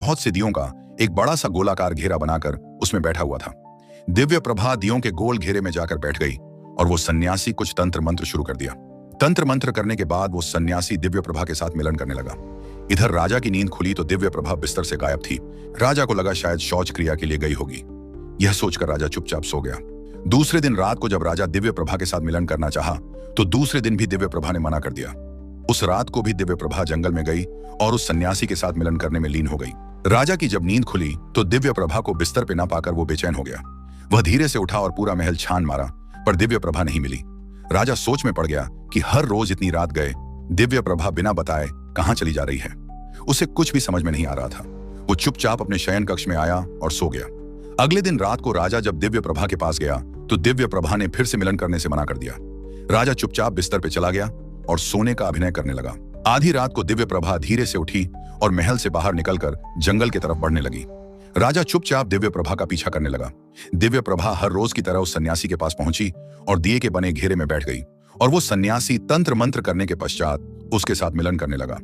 बहुत से दियों का एक बड़ा सा गोलाकार घेरा बनाकर उसमें बैठा हुआ था। दिव्य प्रभा दियों के गोल घेरे में जाकर बैठ गई और वो सन्यासी कुछ तंत्र मंत्र शुरू कर दिया। तंत्र मंत्र करने के बाद वो सन्यासी दिव्य प्रभा के साथ मिलन करने लगा। इधर राजा की नींद खुली तो दिव्य प्रभा बिस्तर से गायब थी। राजा को लगा शायद शौच क्रिया के लिए गई होगी। यह सोचकर राजा चुपचाप सो गया। दूसरे दिन रात को जब राजा दिव्य प्रभा के साथ मिलन करना चाहा तो दूसरे दिन भी दिव्य प्रभा ने मना कर दिया। उस रात को भी दिव्य प्रभा जंगल में गई और उस सन्यासी के साथ मिलन करने में लीन हो गई। राजा की जब नींद खुली तो दिव्य प्रभा को बिस्तर पे ना पाकर वो बेचैन हो गया। वह धीरे से उठा और पूरा महल छान मारा पर दिव्य प्रभा नहीं मिली। राजा सोच में पड़ गया कि हर रोज इतनी रात गए दिव्य प्रभा बिना बताए कहां चली जा रही है। उसे कुछ भी समझ में नहीं आ रहा था। वो चुपचाप अपने शयन कक्ष में आया और सो गया। अगले दिन रात को राजा जब दिव्य प्रभा के पास गया तो दिव्य प्रभा ने फिर से मिलन करने से मना कर दिया। राजा चुपचाप बिस्तर पे चला गया और सोने का अभिनय करने लगा। आधी रात को दिव्य प्रभा धीरे से उठी और महल से बाहर निकलकर जंगल की तरफ बढ़ने लगी। राजा चुपचाप दिव्य प्रभा का पीछा करने लगा। दिव्य प्रभा हर रोज की तरह उस सन्यासी के पास पहुंची और दिए के बने घेरे में बैठ गई और वो सन्यासी तंत्र मंत्र करने के पश्चात उसके साथ मिलन करने लगा।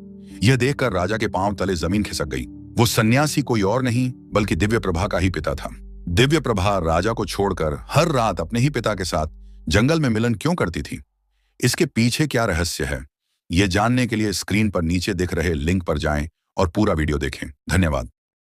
यह देखकर राजा के पांव तले जमीन खिसक गई। वो सन्यासी कोई और नहीं बल्कि दिव्य प्रभा का ही पिता था। दिव्य प्रभा राजा को छोड़कर हर रात अपने ही पिता के साथ जंगल में मिलन क्यों करती थी? इसके पीछे क्या रहस्य है? यह जानने के लिए स्क्रीन पर नीचे दिख रहे लिंक पर जाएं और पूरा वीडियो देखें। धन्यवाद।